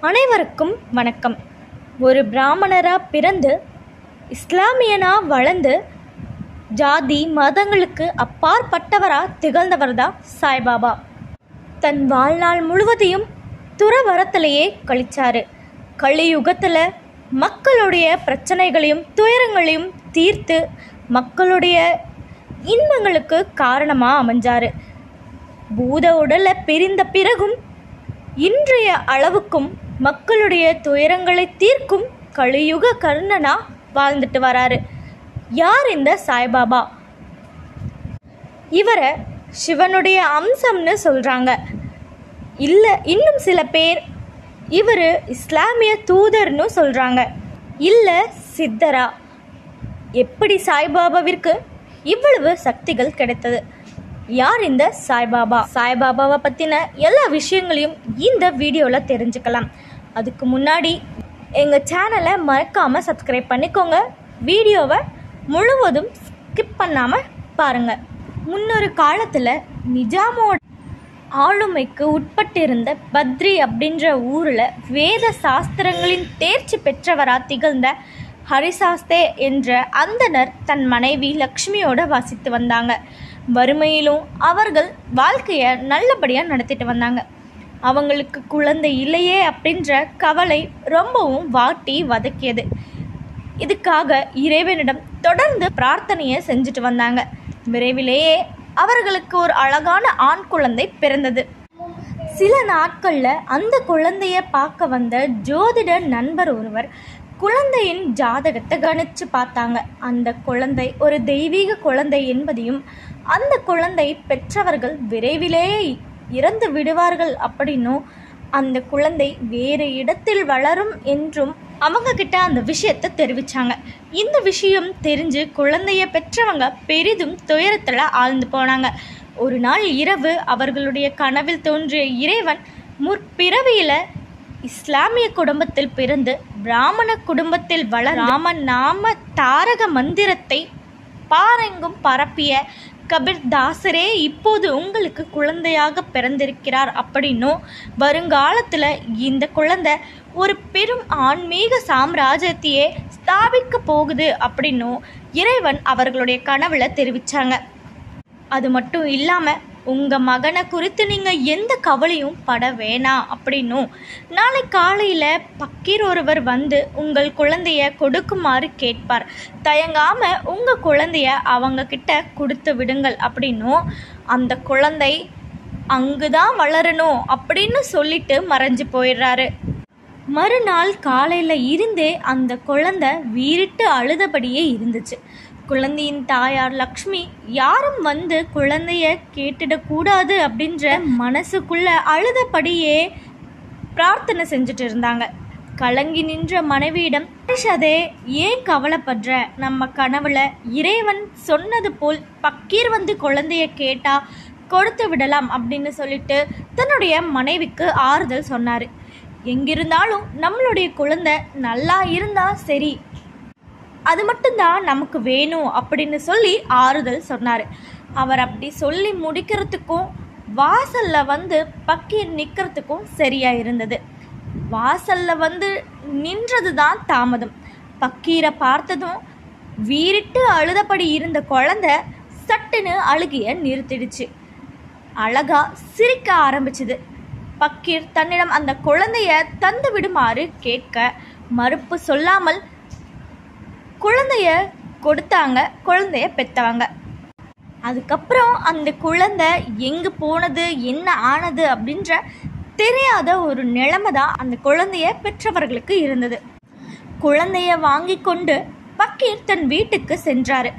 அனைவருக்கும் வணக்கம். ஒரு பிராமணராக பிறந்து இஸ்லாமியனாக வளர்ந்து ஜாதி மதங்களுக்கு அப்பாற்பட்டவராக திகழ்ந்தவர் தான் சாய்பாபா. தன் வாழ்நாள் முழுவதையும் துறவரத்திலேயே கழிச்சாரு. கலியுகத்தில் மக்களுடைய பிரச்சனைகளையும் துயரங்களையும் தீர்த்து மக்களுடைய இன்பங்களுக்கு காரணமாக அமைஞ்சார். பூத உடலை பிரிந்த பிறகும் இன்றைய அளவுக்கும் மக்களுடைய துயரங்களை தீர்க்கும் கலியுக கர்ணனா வாழ்ந்துட்டு வராரு. யார் இந்த சாய்பாபா? இவரை சிவனுடைய அம்சம்னு சொல்கிறாங்க. இல்லை, இன்னும் சில பேர் இவர் இஸ்லாமிய தூதர்னு சொல்கிறாங்க. இல்லை, சித்தரா. எப்படி சாய்பாபாவிற்கு இவ்வளவு சக்திகள் கிடைத்தது? யார் இந்த சாய்பாபா? சாய்பாபாவை பற்றின எல்லா விஷயங்களையும் இந்த வீடியோவில் தெரிஞ்சுக்கலாம். அதுக்கு முன்னாடி எங்கள் சேனலை மறக்காமல் சப்ஸ்கிரைப் பண்ணிக்கோங்க. வீடியோவை முழுவதும் ஸ்கிப் பண்ணாமல் பாருங்கள். முன்னொரு காலத்தில் நிஜாமோட ஆளுமைக்கு உட்பட்டிருந்த பத்ரி அப்படின்ற ஊரில் வேத சாஸ்திரங்களின் தேர்ச்சி பெற்றவராக திகழ்ந்த ஹரிசாஸ்தே என்ற அந்தனர் தன் மனைவி லக்ஷ்மியோட வசித்து வந்தாங்க. வறுமையிலும் அவர்கள் வாழ்க்கையை நல்லபடியாக நடத்திட்டு வந்தாங்க. அவங்களுக்கு குழந்தை இல்லையே அப்படின்ற கவலை ரொம்பவும் வாட்டி வதக்கியது. இதுக்காக இறைவனிடம் தொடர்ந்து பிரார்த்தனையை செஞ்சுட்டு வந்தாங்க. விரைவிலேயே அவர்களுக்கு ஒரு அழகான ஆண் குழந்தை பிறந்தது. சில நாட்களில் அந்த குழந்தைய பார்க்க வந்த ஜோதிட நண்பர் ஒருவர் குழந்தையின் ஜாதகத்தை கணிச்சு பார்த்தாங்க. அந்த குழந்தை ஒரு தெய்வீக குழந்தை என்பதையும் அந்த குழந்தை பெற்றவர்கள் விரைவிலேயே இறந்து விடுவார்கள் அப்படின்னும் அந்த குழந்தை வேறு இடத்தில் வளரும் என்றும் அவங்க கிட்ட அந்த விஷயத்தை தெரிவிச்சாங்க. இந்த விஷயம் தெரிஞ்சு குழந்தைய பெற்றவங்க பெரிதும் துயரத்தில் ஆழ்ந்து போனாங்க. ஒரு நாள் இரவு அவர்களுடைய கனவில் தோன்றிய இறைவன் முற்பிறவியில் இஸ்லாமிய குடும்பத்தில் பிறந்து பிராமண குடும்பத்தில் ராம நாம தாரக மந்திரத்தை பாரெங்கும் பரப்பிய கபீர்தாசரே இப்போது உங்களுக்கு குழந்தையாக பிறந்திருக்கிறார் அப்படின்னும் வருங்காலத்தில் இந்த குழந்தை ஒரு பெரும் ஆன்மீக சாம்ராஜ்யத்தையே ஸ்தாபிக்க போகுது அப்படின்னும் இறைவன் அவர்களுடைய கனவுல தெரிவித்தாங்க. அது மட்டும் இல்லாமல் உங்கள் மகனை குறித்து நீங்கள் எந்த கவலையும் பட வேணாம் அப்படின்னும் நாளை காலையில் பக்கீர் ஒருவர் வந்து உங்கள் குழந்தைய கொடுக்குமாறு கேட்பார். தயங்காமல் உங்கள் குழந்தைய அவங்க கிட்ட கொடுத்து விடுங்கள் அப்படின்னும் அந்த குழந்தை அங்குதான் வளரணும் அப்படின்னு சொல்லிட்டு மறைஞ்சு போயிடுறாரு. மறுநாள் காலையில் இருந்தே அந்த குழந்தை வீறிட்டு அழுதபடியே இருந்துச்சு. குழந்தையின் தாயார் லக்ஷ்மி யாரும் வந்து குழந்தைய கேட்டுடக்கூடாது அப்படின்ற மனசுக்குள்ள அழுதபடியே பிரார்த்தனை செஞ்சுட்டு இருந்தாங்க. கலங்கி நின்ற மனைவியிடம், அதே ஏன் கவலைப்படுற? நம்ம கனவுல இறைவன் சொன்னது போல் பக்கீர் வந்து குழந்தைய கேட்டா கொடுத்து விடலாம் அப்படின்னு சொல்லிட்டு தன்னுடைய மனைவிக்கு ஆறுதல் சொன்னார். எங்கிருந்தாலும் நம்மளுடைய குழந்தை நல்லா இருந்தா சரி, அது மட்டும்தான் நமக்கு வேணும் அப்படின்னு சொல்லி ஆறுதல் சொன்னார். அவர் அப்படி சொல்லி முடிக்கிறதுக்கும் வாசலில் வந்து பக்கீர் நிற்கிறதுக்கும் சரியாக இருந்தது. வாசலில் வந்து நின்றது தான் தாமதம். பக்கீரை பார்த்ததும் வீறிட்டு அழுதபடி இருந்த குழந்தை சட்டுன்னு அழுகிய நிறுத்திடுச்சு. அழகா சிரிக்க ஆரம்பிச்சுது. பக்கீர் தன்னிடம் அந்த குழந்தைய தந்து விடுமாறு கேட்க மறுப்பு சொல்லாமல் குழந்தைய கொடுத்தாங்க. குழந்தைய பெற்றவங்க. அதுக்கப்புறம் அந்த குழந்தை எங்கே போனது என்ன ஆனது அப்படின்ற தெரியாத ஒரு நிலைமை தான் அந்த குழந்தைய பெற்றவர்களுக்கு இருந்தது. குழந்தைய வாங்கி கொண்டு பக்கீர் தன் வீட்டுக்கு சென்றாரு.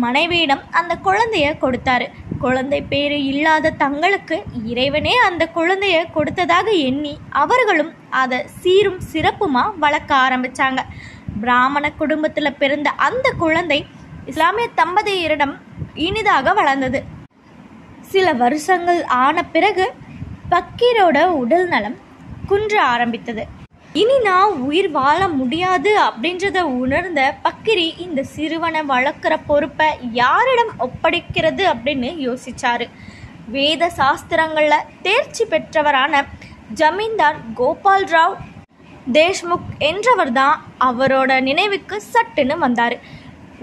மனைவியிடம் அந்த குழந்தைய கொடுத்தாரு. குழந்தை பேரு இல்லாத தங்களுக்கு இறைவனே அந்த குழந்தைய கொடுத்ததாக எண்ணி அவர்களும் அதை சீரும் சிறப்புமா வளர்க்க ஆரம்பிச்சாங்க. பிராமண குடும்பத்தில் பிறந்த அந்த குழந்தை இஸ்லாமிய தம்பதியரிடம் இனிதாக வளர்ந்தது. சில வருஷங்கள் ஆன பிறகு பக்கீரோட உடல் நலம் குன்ற ஆரம்பித்தது. இனி நான் உயிர் வாழ முடியாது அப்படின்றத உணர்ந்த பக்கிரி இந்த சிறுவனை வளர்க்குற பொறுப்பை யாரிடம் ஒப்படைக்கிறது அப்படின்னு யோசிச்சாரு. வேத சாஸ்திரங்களில் தேர்ச்சி பெற்றவரான ஜமீன்தார் கோபால் ராவ் தேஷ்முக் என்றவர்தான் அவரோட நினைவுக்கு சட்டுன்னு வந்தார்.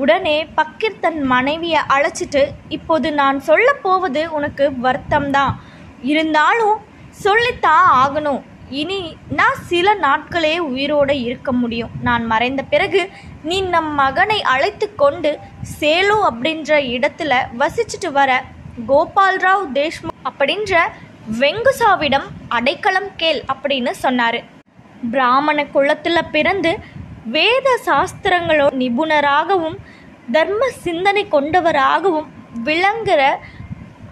உடனே பக்கீர் தன் மனைவியை அழைச்சிட்டு, இப்போது நான் சொல்ல போவது உனக்கு வருத்தம்தான், இருந்தாலும் சொல்லித்தான் ஆகணும். இனி நான் சில நாட்களே உயிரோடு இருக்க முடியும். நான் மறைந்த பிறகு நீ நம் மகனை அழைத்து கொண்டு சேலு அப்படின்ற இடத்துல வசிச்சுட்டு வர கோபால்ராவ் தேஷ்முக் அப்படின்ற வெங்குசாவிடம் அடைக்கலம் கேள் அப்படின்னு சொன்னார். பிராமண குலத்தில் பிறந்து வேத சாஸ்திரங்களோ நிபுணராகவும் தர்ம சிந்தனை கொண்டவராகவும் விளங்குற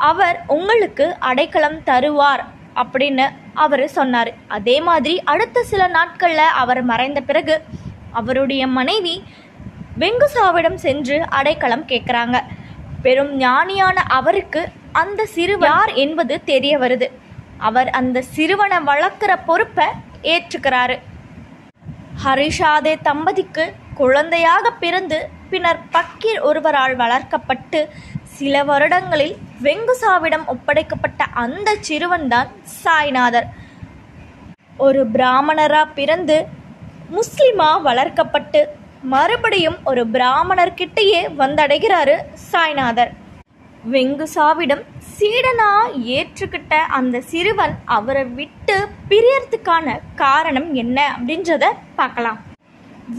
அவர் உங்களுக்கு அடைக்கலம் தருவார் அப்படின்னு அவர் சொன்னார். அதே மாதிரி அடுத்த சில நாட்களில் அவர் மறைந்த பிறகு அவருடைய மனைவி வெங்குசாவிடம் சென்று அடைக்கலம் கேட்குறாங்க. பெரும் ஞானியான அவருக்கு அந்த சிறுவன் யார் என்பது தெரிய வருது. அவர் அந்த சிறுவனை வளர்க்குற பொறுப்பை ஏற்றுக்கிறாரு. ஹரிஷாதே தம்பதிக்கு குழந்தையாக பிறந்து பின்னர் பக்கீர் ஒருவரால் வளர்க்கப்பட்டு சில வருடங்களில் வெங்குசாவிடம் ஒப்படைக்கப்பட்ட அந்த சிறுவன்தான் சாய்நாதர். ஒரு பிராமணரா பிறந்து முஸ்லிமா வளர்க்கப்பட்டு மறுபடியும் ஒரு பிராமணர்கிட்டையே வந்தடைகிறாரு சாய்நாதர். வெங்குசாவிடம் சீடனா ஏற்றுக்கிட்ட அந்த சிறுவன் அவரை விட்டு பிரியறதுக்கான காரணம் என்ன அப்படின்றத பார்க்கலாம்.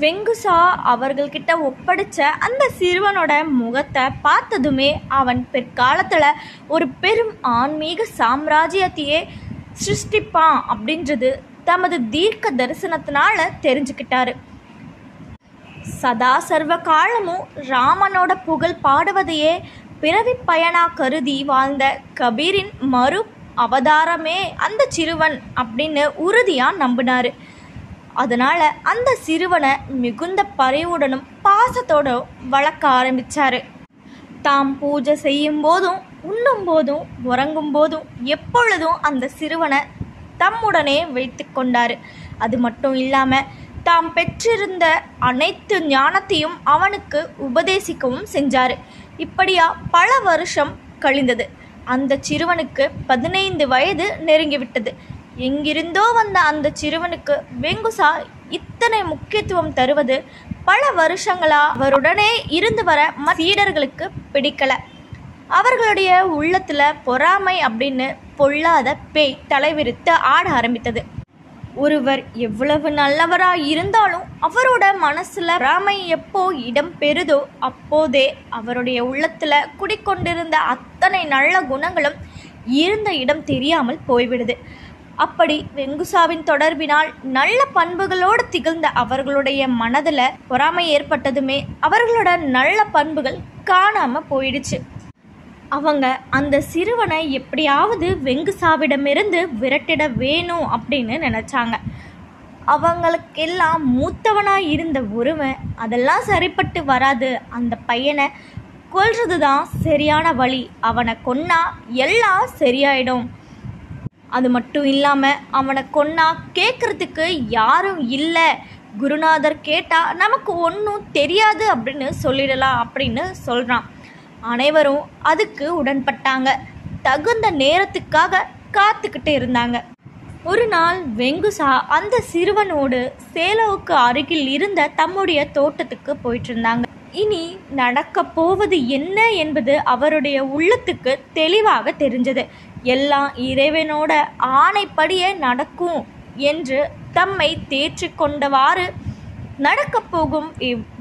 வெங்குசா அவர்கள்கிட்ட ஒப்படைச்ச அந்த சிறுவனோட முகத்தை பார்த்ததுமே அவன் பிற்காலத்தில் ஒரு பெரும் ஆன்மீக சாம்ராஜ்யத்தையே சிருஷ்டிப்பான் அப்படின்றது தமது தீர்க்க தரிசனத்தினால தெரிஞ்சுக்கிட்டாரு. சதா சர்வ காலமும் ராமனோட புகழ் பாடுவதையே பிறவி பயனா கருதி வாழ்ந்த கபீரின் மறு அவதாரமே அந்த சிறுவன் அப்படின்னு உறுதியாக நம்பினார். அதனால் அந்த சிறுவனை மிகுந்த பரிவுடனும் பாசத்தோடும் வளர்க்க ஆரம்பித்தார். தாம் பூஜை செய்யும் போதும் உண்ணும் போதும் உறங்கும் போதும் எப்பொழுதும் அந்த சிறுவனை தம்முடனே வைத்து கொண்டார். அது மட்டும் இல்லாமல் தாம் பெற்றிருந்த அனைத்து ஞானத்தையும் அவனுக்கு உபதேசிக்கவும் செஞ்சார். இப்படியா பல வருஷம் கழிந்தது. அந்த சிறுவனுக்கு 15 வயது நெருங்கிவிட்டது. எங்கிருந்தோ வந்த அந்த சிறுவனுக்கு வெங்குசா இத்தனை முக்கியத்துவம் தருவது பல வருஷங்களா அவருடனே இருந்து வர சீடர்களுக்கு பிடிக்கல. அவர்களுடைய உள்ளத்துல பொறாமை அப்படின்னு பொல்லாத பேய் தலைவிரித்து ஆட ஆரம்பித்தது. ஒருவர் எவ்வளவு நல்லவராக இருந்தாலும் அவரோட மனசுல பொறாமை எப்போ இடம் பெறுதோ அப்போதே அவருடைய உள்ளத்துல குடிக்கொண்டிருந்த அத்தனை நல்ல குணங்களும் இருந்த இடம் தெரியாமல் போய்விடுது. அப்படி வெங்குசாவின் தொடர்பினால் நல்ல பண்புகளோடு திகழ்ந்த அவர்களுடைய மனதில் பொறாமை ஏற்பட்டதுமே அவர்களோட நல்ல பண்புகள் காணாம போயிடுச்சு. அவங்க அந்த சிறுவனை எப்படியாவது வெங்குசாவிடமிருந்து விரட்டிட வேணும் அப்படின்னு நினச்சாங்க. அவங்களுக்கெல்லாம் மூத்தவனாக இருந்த ஒருவன் அதெல்லாம் சரிப்பட்டு வராது, அந்த பையனை கொல்றது தான் சரியான வழி, அவனை கொன்னா எல்லாம் சரியாயிடும், அது மட்டும் இல்லாமல் அவனை கொன்னா கேட்குறதுக்கு யாரும் இல்லை, குருநாதர் கேட்டால் நமக்கு ஒன்றும் தெரியாது அப்படின்னு சொல்லிடலாம் அப்படின்னு சொல்கிறான். அனைவரும் அதுக்கு உடன்பட்டாங்க. தகுந்த நேரத்துக்காக காத்துக்கிட்டு இருந்தாங்க. ஒரு நாள் வெங்குசா அந்த சிறுவனோடு சேலவுக்கு அருகில் இருந்த தம்முடைய தோட்டத்துக்கு போயிட்டு இருந்தாங்க. இனி நடக்க போவது என்ன என்பது அவருடைய உள்ளத்துக்கு தெளிவாக தெரிஞ்சது. எல்லாம் இறைவனோட ஆணைப்படியே நடக்கும் என்று தம்மை தேற்றி கொண்டவாறு நடக்கப் போகும்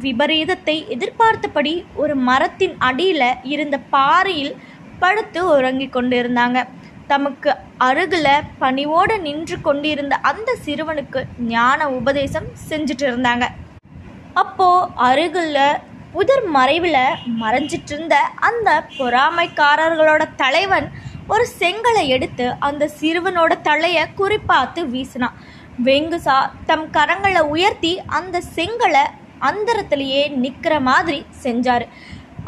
விபரீதத்தை எதிர்பார்த்தபடி ஒரு மரத்தின் அடியில் இருந்த பாறையில் படுத்து உறங்கிக் கொண்டிருந்தாங்க. தமக்கு அருகில் பணிவோடு நின்று கொண்டிருந்த அந்த சிறுவனுக்கு ஞான உபதேசம் செஞ்சுட்டு இருந்தாங்க. அப்போ அருகில் புதர் மறைவில் மறைஞ்சிட்டு இருந்த அந்த பொறாமைக்காரர்களோட தலைவன் ஒரு செங்கலை எடுத்து அந்த சிறுவனோட தலையை குறிப்பாத்து வீசினான். வெங்குசா தம் கரங்களை உயர்த்தி அந்த செங்கலை அந்தரத்திலேயே நிற்கிற மாதிரி செஞ்சார்.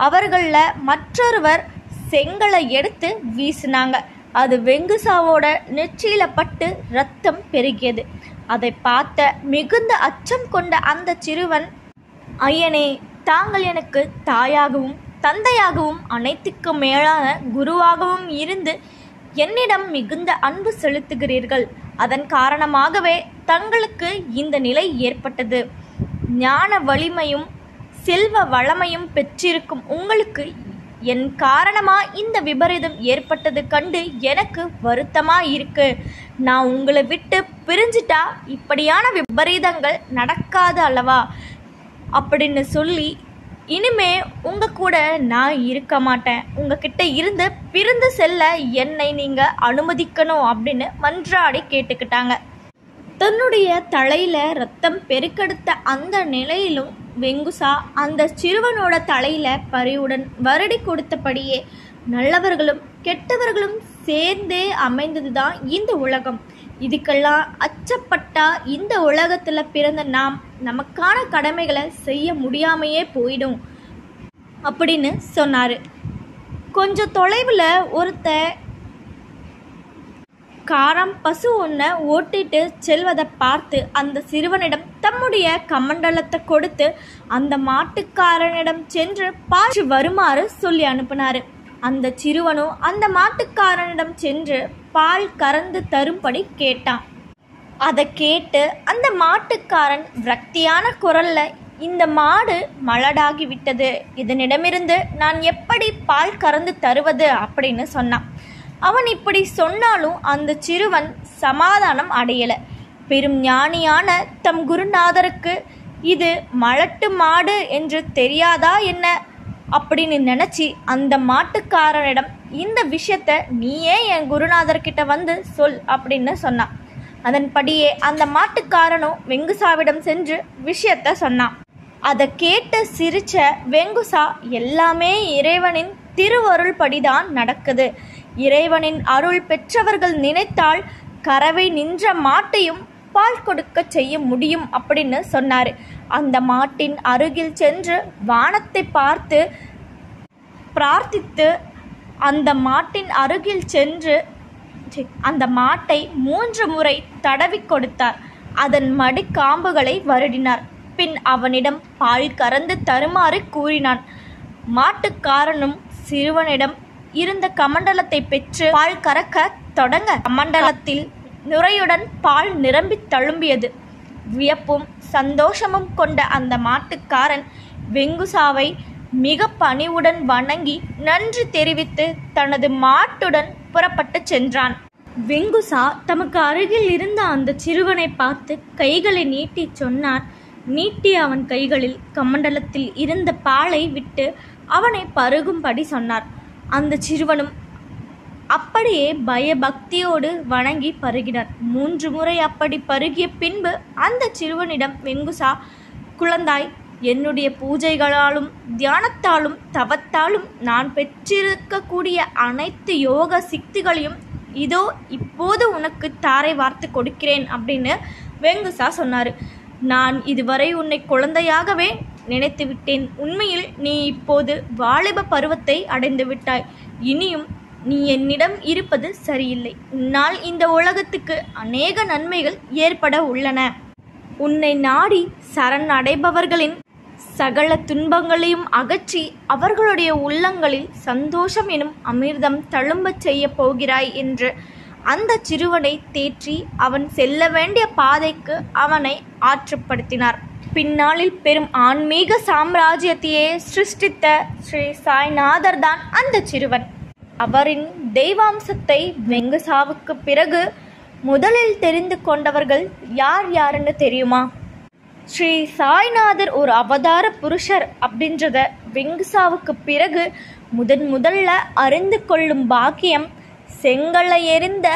அவர்களில் மற்றொருவர் செங்கலை எடுத்து வீசினாங்க. அது வெங்குசாவோட நெற்றியில பட்டு ரத்தம் பெருகியது. அதை பார்த்த மிகுந்த அச்சம் கொண்ட அந்த சிறுவன், ஐயனே, தாங்கள் எனக்கு தாயாகவும் தந்தையாகவும் அனைத்துக்கும் மேலான குருவாகவும் இருந்து என்னிடம் மிகுந்த அன்பு செலுத்துகிறீர்கள். அதன் காரணமாகவே தங்களுக்கு இந்த நிலை ஏற்பட்டது. ஞான வலிமையும் செல்வ வளமையும் பெற்றிருக்கும் உங்களுக்கு என் காரணமா இந்த விபரீதம் ஏற்பட்டது கண்டு எனக்கு வருத்தமா இருக்கு. நான் உங்களை விட்டு பிரிஞ்சிட்டா இப்படியான விபரீதங்கள் நடக்காது அல்லவா அப்படின்னு சொல்லி, இனிமே உங்க கூட நான் இருக்க மாட்டேன், உங்ககிட்ட இருந்து பிரிந்து செல்ல என்னை நீங்க அனுமதிக்கணும் அப்படின்னு மன்றாடி கேட்டுக்கிட்டாங்க. தன்னுடைய தலையில ரத்தம் பெருக்கெடுத்த அந்த நிலையிலும் வெங்குசா அந்த சிறுவனோட தலையில பரிவுடன் வருடி கொடுத்தபடியே நல்லவர்களும் கெட்டவர்களும் சேர்ந்தே அமைந்ததுதான் இந்த உலகம். இதுக்கெல்லாம் அச்சப்பட்டா இந்த உலகத்துல பிறந்த நாம் நமக்கான கடமைகளை செய்ய முடியாமையே போயிடும் அப்படின்னு சொன்னாரு. கொஞ்சம் தொலைவில் ஒருத்தன் காரம் பசு ஒன்றை ஓட்டிட்டு செல்வதை பார்த்து அந்த சிறுவனிடம் தம்முடைய கமண்டலத்தை கொடுத்து அந்த மாட்டுக்காரனிடம் சென்று பாய்ச்சி வருமாறு சொல்லி அனுப்பினாரு. அந்த சிறுவனும் அந்த மாட்டுக்காரனிடம் சென்று பால் கறந்து தரும்படி கேட்டான். அதை கேட்டு அந்த மாட்டுக்காரன் விரக்தியான குரல்ல, இந்த மாடு மலடாகி விட்டது, இதனிடமிருந்து நான் எப்படி பால் கறந்து தருவது அப்படின்னு சொன்னான். அவன் இப்படி சொன்னாலும் அந்த சிறுவன் சமாதானம் அடையல. பெரும் ஞானியான தம் குருநாதருக்கு இது மலட்டு மாடு என்று தெரியாதா என்ன அப்படின்னு நினைச்சி அந்த மாட்டுக்காரனிடம், இந்த விஷயத்த நீயே என் குருநாதர்கிட்ட வந்து சொல் அப்படின்னு சொன்னான். அதன்படியே அந்த மாட்டுக்காரனும் வெங்குசாவிடம் சென்று விஷயத்த சொன்னான். அதை கேட்டு சிரிச்ச வெங்குசா, எல்லாமே இறைவனின் திருவருள் படிதான் நடக்குது. இறைவனின் அருள் பெற்றவர்கள் நினைத்தால் கறவை நின்ற மாட்டையும் பால் கொடுக்க செய்ய முடியும் அப்படின்னு சொன்னாரு. அந்த மாட்டின் அருகில் சென்று வானத்தை பார்த்து பிரார்த்தித்து அந்த மாட்டின் அருகில் சென்று அந்த மாட்டை 3 முறை தடவி கொடுத்தார். அதன் மடிக்காம்புகளை வருடினார். பின் அவனிடம் பால் கறந்து தருமாறு கூறினான். மாட்டுக்காரனும் சிறுவனிடம் இருந்த கமண்டலத்தை பெற்று பால் கறக்க தொடங்க கமண்டலத்தில் நுரையுடன் பால் நிரம்பி தழும்பியது. வியப்பும் சந்தோஷமும் கொண்ட அந்த மாட்டுக்காரன் வெங்குசாவை மிக பணிவுடன் வணங்கி நன்றி தெரிவித்து தனது மாட்டுடன் புறப்பட்டு சென்றான். வெங்குசா தமக்கு அருகில் இருந்த அந்த சிறுவனை பார்த்து கைகளை நீட்டி சொன்னான். நீட்டிய அவன் கைகளில் கமண்டலத்தில் இருந்த பாலை விட்டு அவனை பருகும்படி சொன்னார். அந்த சிறுவனும் அப்படியே பயபக்தியோடு வணங்கி பருகினார். 3 முறை அப்படி பருகிய பின்பு அந்த சிறுவனிடம் வெங்குசா, குழந்தாய், என்னுடைய பூஜைகளாலும் தியானத்தாலும் தவத்தாலும் நான் பெற்றிருக்கக்கூடிய அனைத்து யோக சித்திகளையும் இதோ இப்போது உனக்கு தாரை வார்த்து கொடுக்கிறேன் அப்படின்னு வெங்குசா சொன்னார். நான் இதுவரை உன்னை குழந்தையாகவே நினைத்து விட்டேன். உண்மையில் நீ இப்போது வாலிப பருவத்தை அடைந்து விட்டாய். இனியும் நீ என்னிடம் இருப்பது சரியில்லை. உன்னால் இந்த உலகத்துக்கு அநேக நன்மைகள் ஏற்பட உள்ளன. உன்னை நாடி சரண் அடைபவர்களின் சகல துன்பங்களையும் அகற்றி அவர்களுடைய உள்ளங்களில் சந்தோஷம் எனும் அமிர்தம் தழும்பச் செய்ய போகிறாய் என்று அந்த சிறுவனை தேற்றி அவன் செல்ல வேண்டிய பாதைக்கு அவனை ஆற்றுப்படுத்தினார். பின்னாளில் பெரும் ஆன்மீக சாம்ராஜ்யத்தையே சிருஷ்டித்த ஸ்ரீ சாய்நாதர் தான் அந்த சிறுவன். அவரின் தெய்வாம்சத்தை வெங்குசாவுக்கு பிறகு முதலில் தெரிந்து கொண்டவர்கள் யார் யாருன்னு தெரியுமா? ஸ்ரீ சாய்நாதர் ஒரு அவதார புருஷர் அப்படின்றத வெங்குசாவுக்கு பிறகு முதல்ல அறிந்து கொள்ளும் பாக்கியம் செங்கலை எறிந்த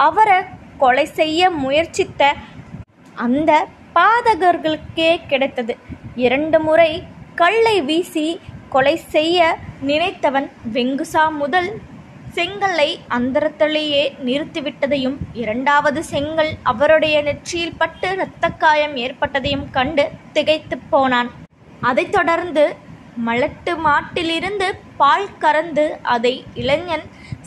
அவரை கொலை செய்ய முயற்சித்த அந்த பாதகர்களுக்கே கிடைத்தது. 2 முறை கல்லை வீசி கொலை செய்ய நினைத்தவன் வெங்குசா முதல் செங்கல்லை அந்தரத்திலேயே நிறுத்திவிட்டதையும் 2வது செங்கல் அவருடைய நெற்றியில் பட்டு இரத்தக்காயம் ஏற்பட்டதையும் கண்டு திகைத்து போனான். அதைத் தொடர்ந்து மலட்டு மாட்டிலிருந்து பால் கறந்து அதை இளைஞன்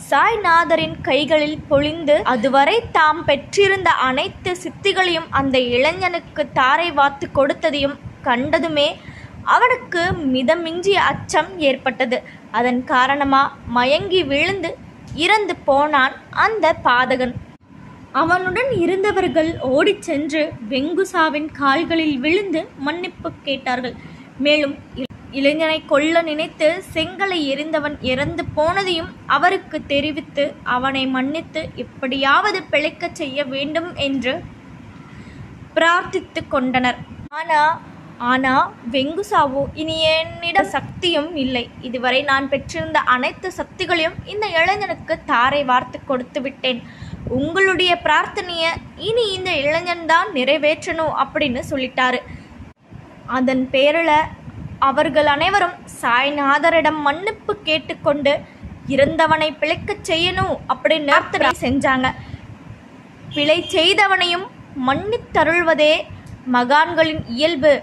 சாய்நாதரின் கைகளில் பொழிந்து அதுவரை தாம் பெற்றிருந்த அனைத்து சித்திகளையும் அந்த இளைஞனுக்கு தாரை வாத்து கொடுத்ததையும் கண்டதுமே அவனுக்கு மிதமிஞ்சிய அச்சம் ஏற்பட்டது. அதன் காரணமா மயங்கி விழுந்து இறந்து போனான் அந்த பாதகன். அவனுடன் இருந்தவர்கள் ஓடிச் சென்று வெங்குசாவின் கால்களில் விழுந்து மன்னிப்பு கேட்டார்கள். மேலும் இளைஞனை கொல்ல நினைத்து செங்கலை எறிந்தவன் இறந்து போனதையும் அவருக்கு தெரிவித்து அவனை மன்னித்து எப்படியாவது பிழைக்கச் செய்ய வேண்டும் என்று பிரார்த்தித்து கொண்டனர். ஆனா வெங்குசாவோ, இனி என்னிடம் சக்தியும் இல்லை. இதுவரை நான் பெற்றிருந்த அனைத்து சக்திகளையும் இந்த இளைஞனுக்கு தாரை வார்த்து கொடுத்து விட்டேன். உங்களுடைய பிரார்த்தனைய இனி இந்த இளைஞன் தான் நிறைவேற்றணும் அப்படின்னு சொல்லிட்டாரு. அதன் பேரில் அவர்கள் அனைவரும் சாய்நாதரிடம் மன்னிப்பு கேட்டுக்கொண்டு இறந்தவனை பிழைக்கச் செய்யணும் அப்படின்னு பிரார்த்தனை செஞ்சாங்க. பிழை செய்தவனையும் மன்னித்தருள்வதே மகான்களின் இயல்பு.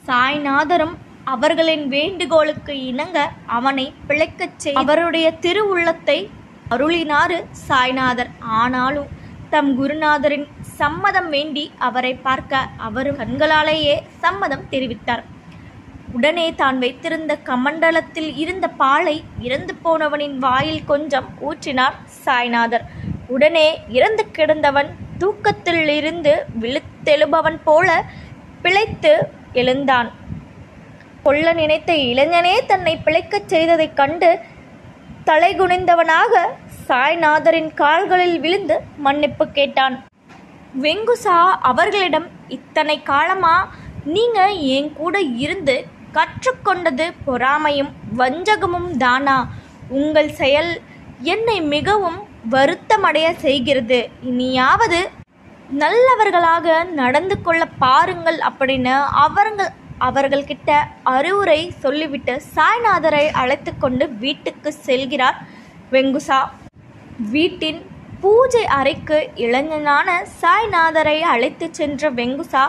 சாய்நாதரும் அவர்களின் வேண்டுகோளுக்கு இணங்க அவனை பிழைக்கச் செய்ய அவருடைய திருவுள்ளத்தை அருளினாரு சாய்நாதர். ஆனாலும் தம் குருநாதரின் சம்மதம் வேண்டி அவரை பார்க்க அவரும் கண்களாலேயே சம்மதம் தெரிவித்தார். உடனே தான் வைத்திருந்த கமண்டலத்தில் இருந்த பாலை இறந்து போனவனின் வாயில் கொஞ்சம் ஊற்றினார் சாய்நாதர். உடனே இறந்து கிடந்தவன் தூக்கத்தில் இருந்து விழுத்தெழுபவன் போல பிழைத்து எழுந்தான். கொல்ல நினைத்த இளைஞனே தன்னை பிழைக்கச் செய்ததைக் கண்டு தலைகுனிந்தவனாக சாய்நாதரின் கால்களில் விழுந்து மன்னிப்பு கேட்டான். வெங்குசா அவர்களிடம், இத்தனை காலமா நீங்க என் கூட இருந்து கற்றுக்கொண்டது பொறாமையும் வஞ்சகமும் தானா? உங்கள் செயல் என்னை மிகவும் வருத்தமடைய செய்கிறது. இனியாவது நல்லவர்களாக நடந்து கொள்ள பாருங்கள் அப்படின்னு அவர்கள்கிட்ட அறிவுரை சொல்லிவிட்டு சாய்நாதரை அழைத்து கொண்டு வீட்டுக்கு செல்கிறார் வெங்குசா. வீட்டின் பூஜை அறைக்கு இளைஞனான சாய்நாதரை அழைத்து சென்ற வெங்குசா,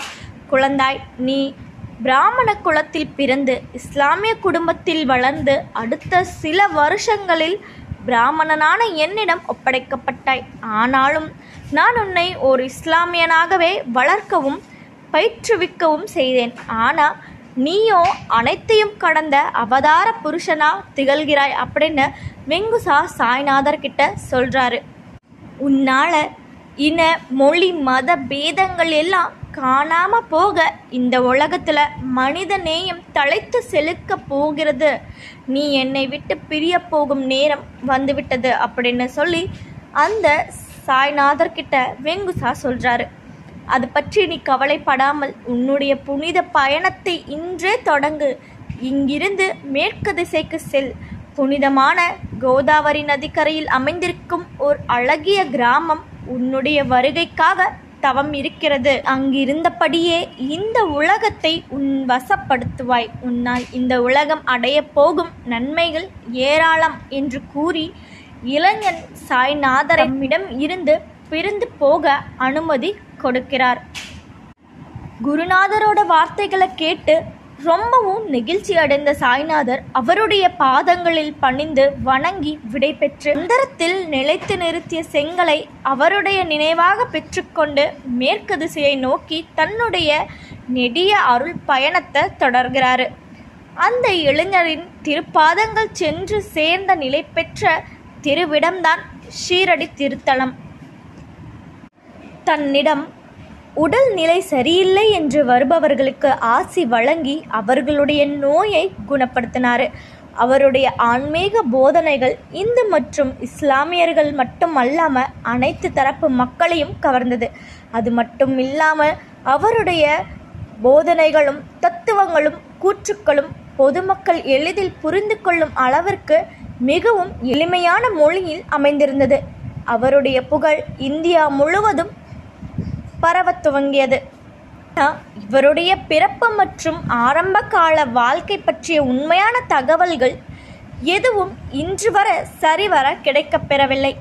குழந்தாய், நீ பிராமண குலத்தில் பிறந்து இஸ்லாமிய குடும்பத்தில் வளர்ந்து அடுத்த சில வருஷங்களில் பிராமணனான என்னிடம் ஒப்படைக்கப்பட்டாய். ஆனாலும் நான் உன்னை ஒரு இஸ்லாமியனாகவே வளர்க்கவும் பயிற்றுவிக்கவும் செய்தேன். ஆனால் நீயோ அனைத்தையும் கடந்த அவதார புருஷனா திகழ்கிறாய் அப்படின்னு வெங்குசா சாய்நாதர்கிட்ட சொல்றாரு. உன்னால இன மொழி மத பேதங்கள் எல்லாம் காணாம போக இந்த உலகத்துல மனித நேயம் தலைத்து செலுக்க போகிறது. நீ என்னை விட்டு பிரிய போகும் நேரம் வந்துவிட்டது அப்படின்னு சொல்லி அந்த சாய்நாதர்கிட்ட வெங்குசா சொல்றாரு. அது பற்றி நீ கவலைப்படாமல் உன்னுடைய புனித பயணத்தை இன்றே தொடங்கு. இங்கிருந்து மேற்கு திசைக்கு செல். புனிதமான கோதாவரி நதிக்கரையில் அமைந்திருக்கும் ஒரு அழகிய கிராமம் உன்னுடைய வருகைக்காக தவம் இருக்கிறது. அங்கிருந்தபடியே இந்த உலகத்தை உன் வசப்படுத்துவாய். உன்னால் இந்த உலகம் அடைய போகும் நன்மைகள் ஏராளம் என்று கூறி இளைஞன் சாய்நாதரிடம் இருந்து பிரிந்து போக அனுமதி கொடுக்கிறார். குருநாதரோட வார்த்தைகளை கேட்டு ரொம்பவும் நெகிழ்ச்சி அடைந்த சாய்நாதர் அவருடைய பாதங்களில் பணிந்து வணங்கி விடை பெற்று அந்தரத்தில் நிலைத்து நிறுத்திய செங்கலை அவருடைய நினைவாக பெற்றுக்கொண்டு மேற்கு திசையை நோக்கி தன்னுடைய நெடிய அருள் பயணத்தை தொடர்கிறாரு. அந்த இளைஞரின் திருப்பாதங்கள் சென்று சேர்ந்த நிலை பெற்ற திருவிடம்தான் ஷீரடி திருத்தலம். தன்னிடம் உடல் நிலை சரியில்லை என்று வருபவர்களுக்கு ஆசி வழங்கி அவர்களுடைய நோயை குணப்படுத்தினார். அவருடைய ஆன்மீக போதனைகள் இந்து மற்றும் இஸ்லாமியர்கள் மட்டும் அல்லாமல் அனைத்து தரப்பு மக்களையும் கவர்ந்தது. அது மட்டும் இல்லாமல் அவருடைய போதனைகளும் தத்துவங்களும் கூற்றுக்களும் பொதுமக்கள் எளிதில் புரிந்து கொள்ளும் அளவிற்கு மிகவும் எளிமையான மொழியில் அமைந்திருந்தது. அவருடைய புகழ் இந்தியா முழுவதும் பரவத் துவங்கியது. இவருடைய பிறப்பு மற்றும் ஆரம்ப கால வாழ்க்கை பற்றிய உண்மையான தகவல்கள் எதுவும் இன்று வரை சரிவர கிடைக்கப்பெறவில்லை.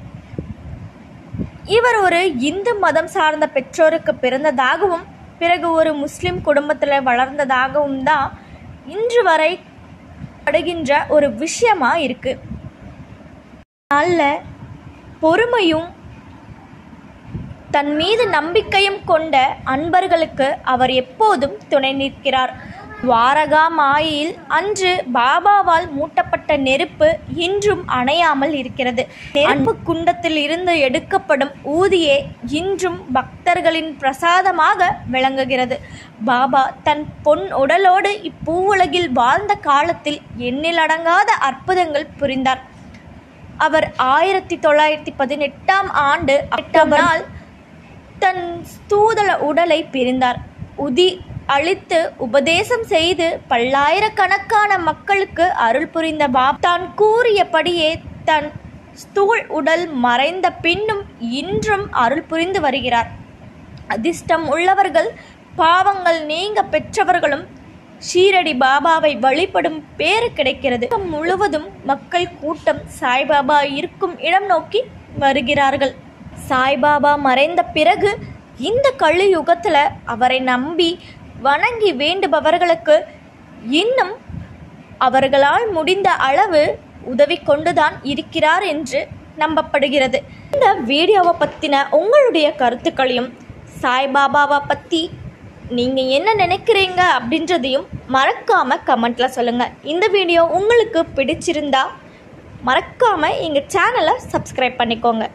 இவர் ஒரு இந்து மதம் சார்ந்த பெற்றோருக்கு பிறந்ததாகவும் பிறகு ஒரு முஸ்லிம் குடும்பத்தில் வளர்ந்ததாகவும் தான் இன்று வரை படுகின்ற ஒரு விஷயமா இருக்கு. நல்ல பொறுமையும் தன் மீது நம்பிக்கையும் கொண்ட அன்பர்களுக்கு அவர் எப்போதும் துணை நிற்கிறார். துவாரகா மாயில் அன்று பாபாவால் மூட்டப்பட்ட நெருப்பு இன்றும் அணையாமல் இருக்கிறது. நெருப்பு குண்டத்தில் இருந்து எடுக்கப்படும் ஊதியே இன்றும் பக்தர்களின் பிரசாதமாக விளங்குகிறது. பாபா தன் பொன் உடலோடு இப்பூவுலகில் வாழ்ந்த காலத்தில் எண்ணிலடங்காத அற்புதங்கள் புரிந்தார். அவர் 1918ஆம் ஆண்டு அக்டோபர் நாள் தன் ஸ்தூல உடலை பிரிந்தார். உதி அளித்து உபதேசம் செய்து பல்லாயிரக்கணக்கான மக்களுக்கு அருள் புரிந்த பாபா தான் கூறியபடியே தன் ஸ்தூல் உடல் மறைந்த பின்னும் இன்றும் அருள் புரிந்து வருகிறார். அதிர்ஷ்டம் உள்ளவர்கள், பாவங்கள் நீங்க பெற்றவர்களும் ஷீரடி பாபாவை வழிபடும் பேறு கிடைக்கிறது. முழுவதும் மக்கள் கூட்டம் சாய்பாபா இருக்கும் இடம் நோக்கி வருகிறார்கள். சாய்பாபா மறைந்த பிறகு இந்த கலியுகத்தில் அவரை நம்பி வணங்கி வேண்டுபவர்களுக்கு இன்னும் அவர்களால் முடிந்த அளவு உதவி கொண்டுதான் இருக்கிறார் என்று நம்பப்படுகிறது. இந்த வீடியோவை பற்றின உங்களுடைய கருத்துக்களையும் சாய்பாபாவை பற்றி நீங்கள் என்ன நினைக்கிறீங்க அப்படின்றதையும் மறக்காமல் கமெண்ட்டில் சொல்லுங்கள். இந்த வீடியோ உங்களுக்கு பிடிச்சிருந்தா மறக்காமல் எங்கள் சேனலை சப்ஸ்கிரைப் பண்ணிக்கோங்க.